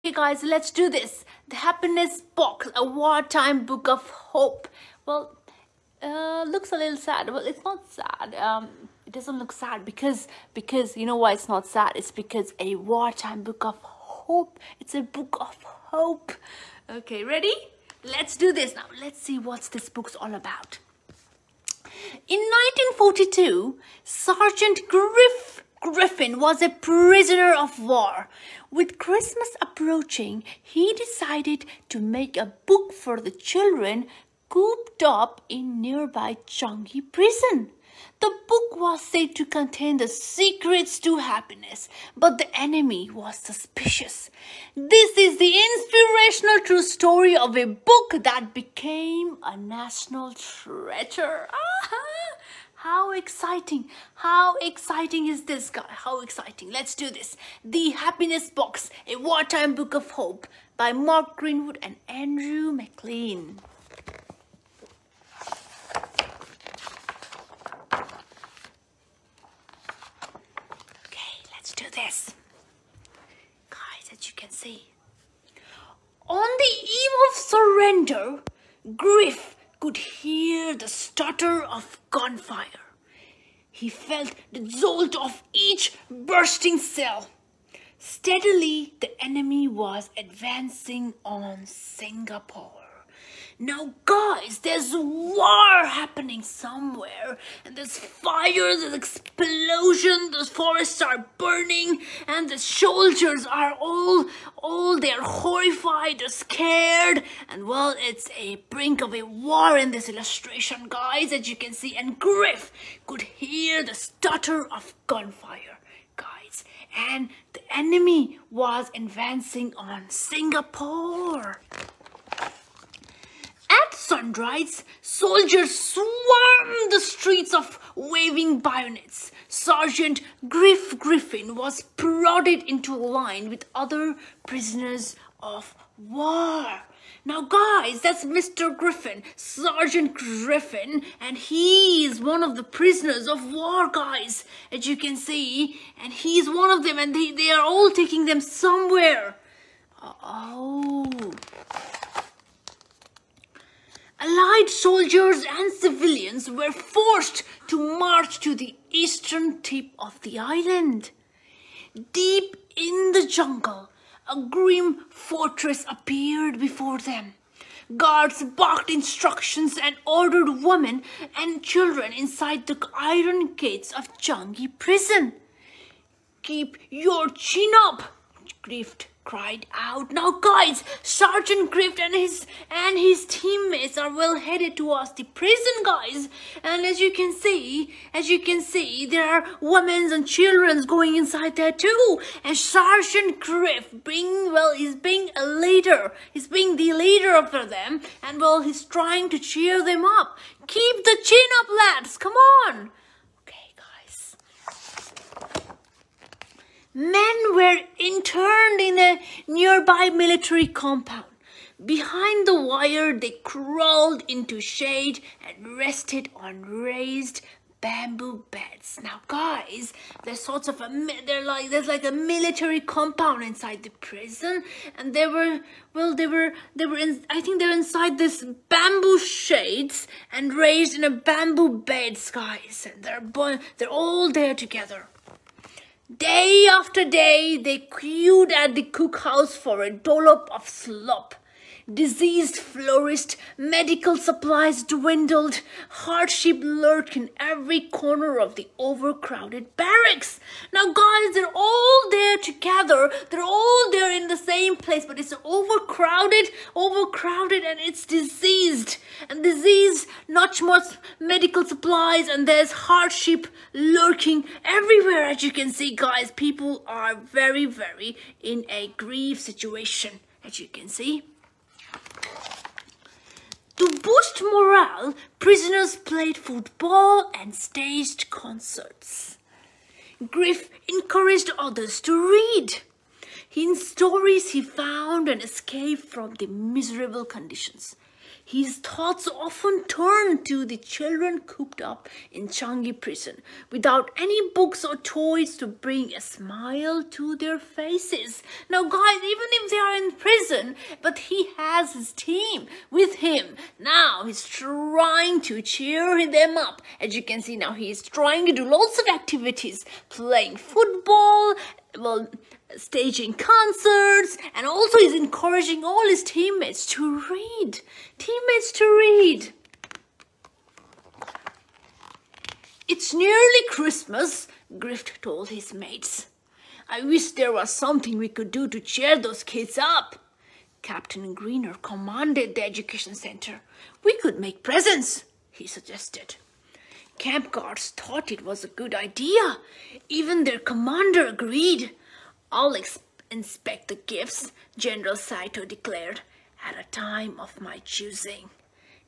Okay guys, let's do this. The Happiness Box, a wartime book of hope. Well, looks a little sad. Well, it's not sad. It doesn't look sad because you know why it's not sad? It's because a wartime book of hope. It's a book of hope. Okay, ready? Let's do this now. Let's see what this book's all about. In 1942, Sergeant Griffin was a prisoner of war. With Christmas approaching, he decided to make a book for the children cooped up in nearby Changi Prison. The book was said to contain the secrets to happiness, but the enemy was suspicious. This is the inspirational true story of a book that became a national treasure. How exciting! How exciting is this, guy? How exciting! Let's do this. The Happiness Box, a wartime book of hope by Greenwood and Andrew McLean. Okay, let's do this. Guys, as you can see. On the eve of surrender, Griff could hear the stutter of gunfire. He felt the jolt of each bursting shell. Steadily, the enemy was advancing on Singapore. Now, guys, there's war happening somewhere, and there's fire, there's explosion, the forests are burning, and the soldiers are they're horrified, they're scared, and well, it's a brink of a war in this illustration, guys, as you can see, and Griff could hear the stutter of gunfire, guys, and the enemy was advancing on Singapore. At sunrise, soldiers swarmed the streets of waving bayonets. Sergeant Griffin was prodded into line with other prisoners of war. Now guys, that's Mr. Griffin, Sergeant Griffin, and he is one of the prisoners of war, guys, as you can see, and he's one of them, and they are all taking them somewhere. Allied soldiers and civilians were forced to march to the eastern tip of the island. Deep in the jungle, a grim fortress appeared before them. Guards barked instructions and ordered women and children inside the iron gates of Changi Prison. "Keep your chin up," Griff cried out. Now guys, Sergeant Griff and his teammates are well headed towards the prison, guys, and as you can see there are women and children going inside there too, and Sergeant Griff he's being the leader of them, and well, he's trying to cheer them up. Keep the chin up, lads, come on. Men were interned in a nearby military compound. Behind the wire, they crawled into shade and rested on raised bamboo beds. Now, guys, there's like a military compound inside the prison, and I think they're inside this bamboo shades and raised in a bamboo beds, guys, and they're all there together. Day after day, they queued at the cookhouse for a dollop of slop. Disease flourished, medical supplies dwindled, hardship lurked in every corner of the overcrowded barracks. Now, guys, they're all there together. They're all there in the same place, but it's overcrowded, and it's diseased. And disease, not much medical supplies, and there's hardship lurking everywhere, as you can see, guys. People are very, very in a grief situation, as you can see. To boost morale, prisoners played football and staged concerts. Griff encouraged others to read. In stories, he found an escape from the miserable conditions. His thoughts often turned to the children cooped up in Changi Prison, without any books or toys to bring a smile to their faces. Now, guys, even if they are in prison, but he has his team with him. Now he's trying to cheer them up. As you can see now, he's trying to do lots of activities, playing football, well, staging concerts, and also he's encouraging all his teammates to read. It's nearly Christmas, Griff told his mates. I wish there was something we could do to cheer those kids up. Captain Greener commanded the education center. We could make presents, he suggested. Camp guards thought it was a good idea. Even their commander agreed. I'll inspect the gifts, General Saito declared, at a time of my choosing.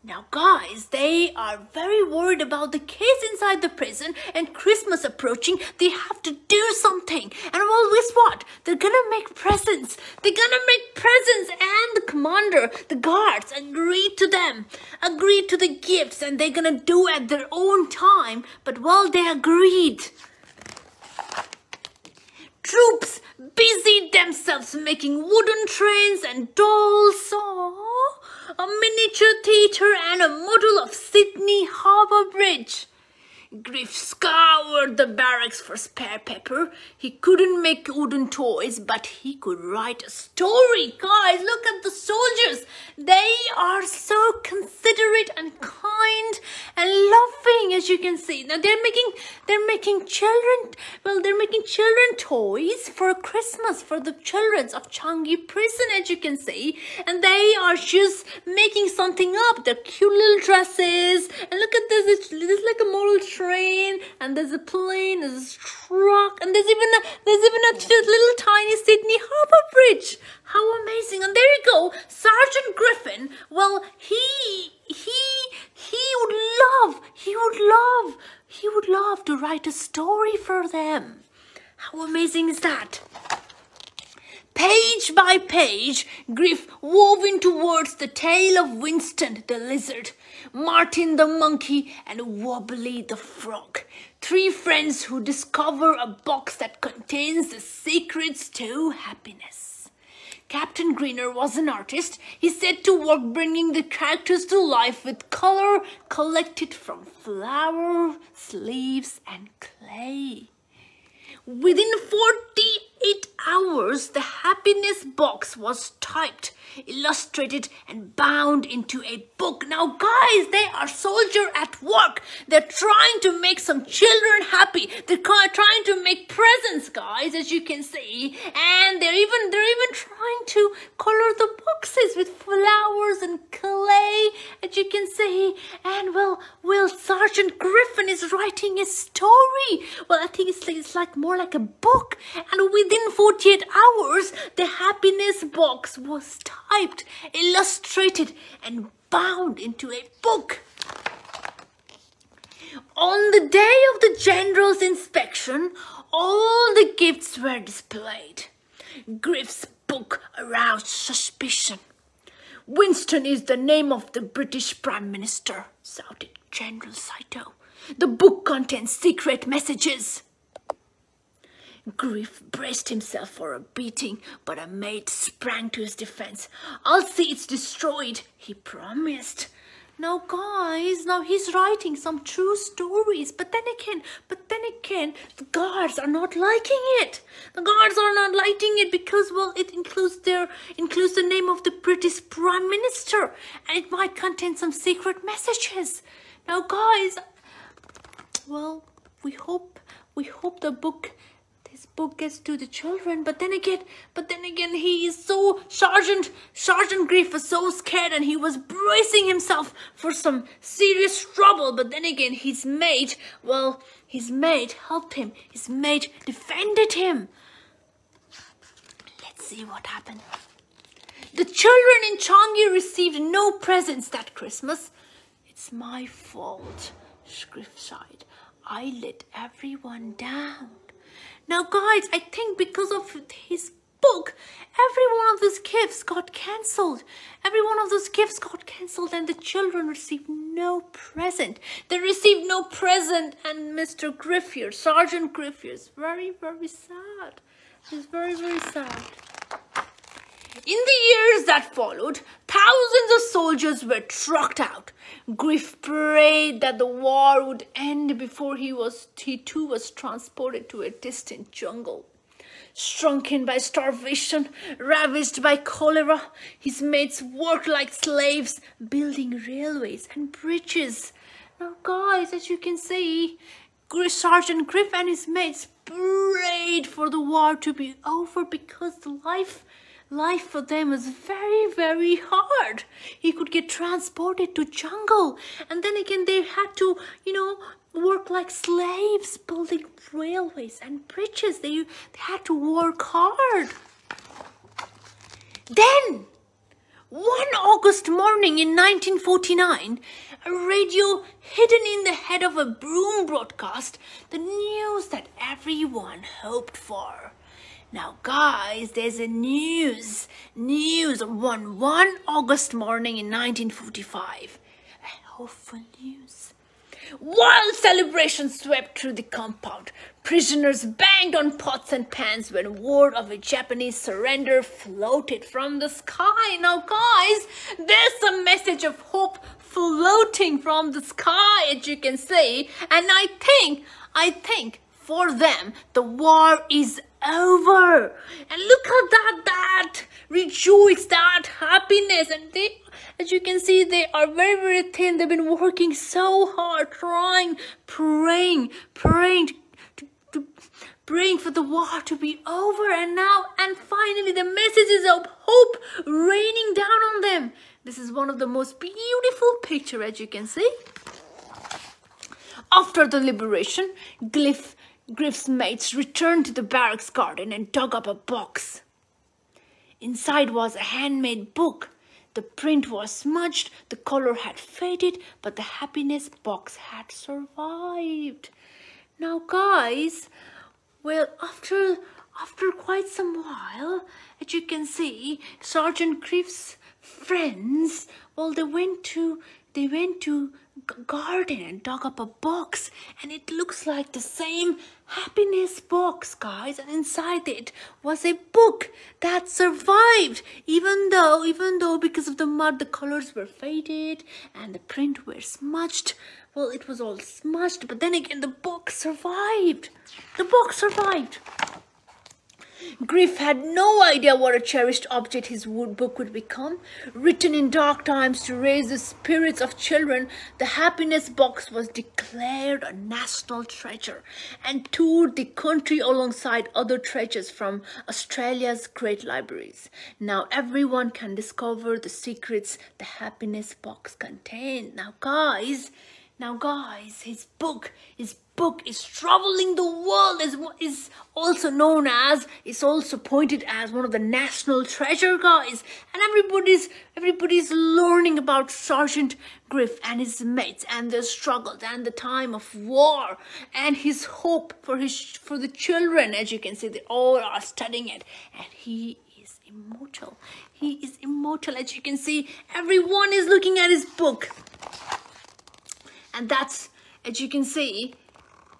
Now guys, they are very worried about the kids inside the prison, and Christmas approaching. They have to do something. And well, guess what? They're gonna make presents. And the commander, the guards, agreed to the gifts, and they're gonna do at their own time. But well, they agreed. Troops busied themselves making wooden trains and dolls, a miniature theatre and a model of Sydney Harbour Bridge. Griff scoured the barracks for spare paper. He couldn't make wooden toys, but he could write a story. Guys, look at the soldiers. They are so considerate and kind and loving, as you can see. Now they're making children toys for Christmas for the children of Changi Prison, as you can see. And they are just making something up. They're cute little dresses. And look at this. This is like a model train, and there's a plane, there's a truck, and there's even a little tiny Sydney Harbour Bridge. How amazing! And there you go, Sergeant Griffin. Well, he would love to write a story for them. How amazing is that? Page by page, Griff wove in towards the tale of Winston the lizard, Martin the monkey, and Wobbly the frog. 3 friends who discover a box that contains the secrets to happiness. Captain Greener was an artist. He set to work bringing the characters to life with color collected from flower, leaves, and clay. Within 48 hours, the happiness box was typed, illustrated, and bound into a book. Now, guys, they are soldiers at work. They're trying to make some children happy. They're trying to make presents, guys, as you can see. And they're even trying to color the boxes with flowers and clay, as you can see. And well, Sergeant Griffin is writing a story. Well, I think it's like more like a book. And within 48 hours, the happiness box was typed, illustrated, and bound into a book. On the day of the general's inspection, all the gifts were displayed. Griff's book aroused suspicion. Winston is the name of the British Prime Minister, shouted General Saito. The book contains secret messages. Griff braced himself for a beating, but a mate sprang to his defense. I'll see it's destroyed, he promised. Now, guys, now he's writing some true stories, but then again, the guards are not liking it. The guards are not liking it because, well, it includes the name of the British Prime Minister, and it might contain some secret messages. Now, guys, well, we hope this book gets to the children, but then again, he is so Sergeant Griff was so scared, and he was bracing himself for some serious trouble. But then again, his mate helped him. His mate defended him. Let's see what happened. The children in Changi received no presents that Christmas. It's my fault, Griff sighed. I let everyone down. Now, guys, I think because of his book, every one of those gifts got cancelled. Every one of those gifts got cancelled, and the children received no present. They received no present, and Mr. Griff here, Sergeant Griff here, is very, very sad. He's very, very sad. In the years that followed, thousands of soldiers were trucked out. Griff prayed that the war would end before he too was transported to a distant jungle. Shrunken by starvation, ravaged by cholera, his mates worked like slaves, building railways and bridges. Now guys, as you can see, Sergeant Griff and his mates prayed for the war to be over because the life for them was very, very hard. He could get transported to jungle, and then again they had to, work like slaves, building railways and bridges. They had to work hard. Then, one August morning in 1949, a radio hidden in the head of a broom broadcast the news that everyone hoped for. Now guys, there's a news on one August morning in 1945. A hopeful news. Wild celebrations swept through the compound. Prisoners banged on pots and pans when word of a Japanese surrender floated from the sky. Now guys, there's a message of hope floating from the sky, as you can see. And I think for them, the war is over. And look at that rejoice, that happiness. And they, as you can see, they are very, very thin. They've been working so hard, praying for the war to be over. And finally the messages of hope raining down on them. This is one of the most beautiful pictures, as you can see. After the liberation, Griff's mates returned to the barracks garden and dug up a box. Inside was a handmade book. The print was smudged, the color had faded, but the happiness box had survived. Now guys, well, after quite some while, as you can see, Sergeant Griff's friends, well, they went to garden and dug up a box, and it looks like the same happiness box, guys, and inside it was a book that survived, even though because of the mud the colors were faded and the print were smudged. Well, it was all smudged, but then again the book survived. Griff had no idea what a cherished object his book would become. Written in dark times to raise the spirits of children, the happiness box was declared a national treasure and toured the country alongside other treasures from Australia's great libraries. Now everyone can discover the secrets the happiness box contained. Now guys, his book is traveling the world, is also known as, is also pointed as one of the national treasure, guys. And everybody's learning about Sergeant Griff and his mates and their struggles and the time of war and his hope for the children. As you can see, they all are studying it, and he is immortal. He is immortal. As you can see, everyone is looking at his book. And that's, as you can see,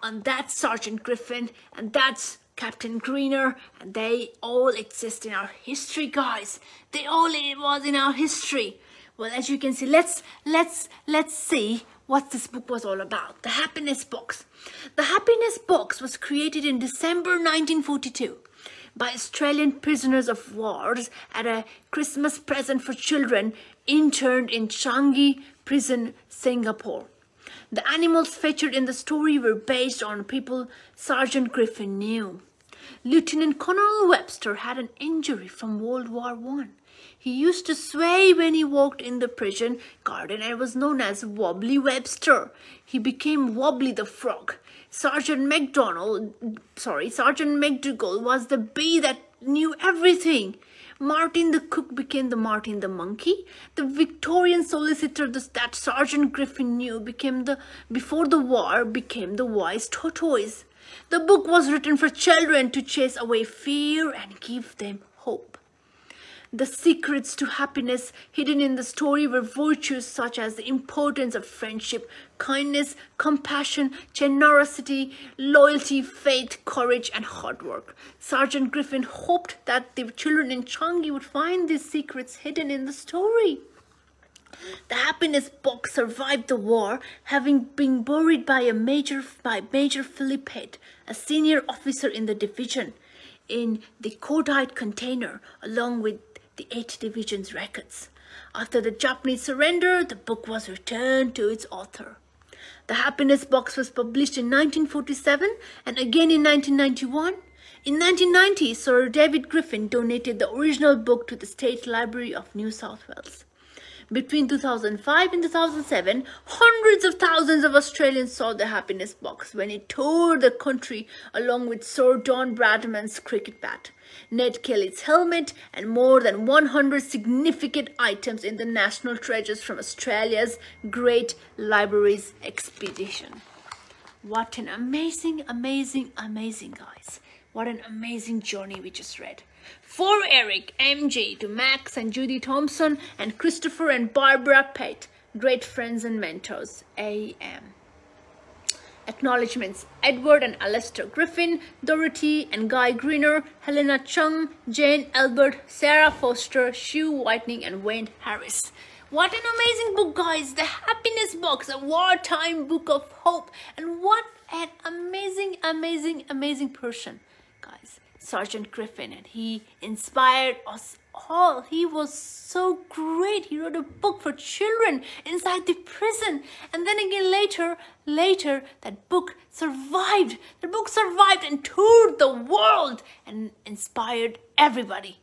and that's Sergeant Griffin, and that's Captain Greener, and they all exist in our history, guys. They all was in our history. Well, as you can see, let's see what this book was all about. The Happiness Box. The Happiness Box was created in December 1942 by Australian prisoners of war as a Christmas present for children interned in Changi Prison, Singapore. The animals featured in the story were based on people Sergeant Griffin knew. Lieutenant Colonel Webster had an injury from World War I. He used to sway when he walked in the prison garden and was known as Wobbly Webster. He became Wobbly the Frog. Sergeant McDougall was the bee that knew everything. Martin the cook became the Martin the monkey. The Victorian solicitor that Sergeant Griffin knew before the war became the wise tortoise. The book was written for children to chase away fear and give them hope. The secrets to happiness hidden in the story were virtues such as the importance of friendship, kindness, compassion, generosity, loyalty, faith, courage, and hard work. Sergeant Griffin hoped that the children in Changi would find these secrets hidden in the story. The happiness box survived the war, having been buried by Major Philip Head, a senior officer in the division, in the codite container, along with the 8th Division's records. After the Japanese surrender, the book was returned to its author. The happiness box was published in 1947 and again in 1991. In 1990, Sir David Griffin donated the original book to the State Library of New South Wales. Between 2005 and 2007, hundreds of thousands of Australians saw the happiness box when it toured the country along with Sir John Bradman's cricket bat, Ned Kelly's helmet, and more than 100 significant items in the National Treasures from Australia's Great Libraries expedition. What an amazing, amazing, amazing, guys. What an amazing journey we just read. For Eric, MG, to Max and Judy Thompson, and Christopher and Barbara Pate, great friends and mentors, AM. Acknowledgements: Edward and Alistair Griffin, Dorothy and Guy Greener, Helena Chung, Jane Albert, Sarah Foster, Sue Whitening, and Wayne Harris. What an amazing book, guys. The Happiness Box, a wartime book of hope. And what an amazing, amazing, amazing person, guys. Sergeant Griffin, and he inspired us all. He was so great. He wrote a book for children inside the prison, and then again later that book survived. The book survived and toured the world and inspired everybody.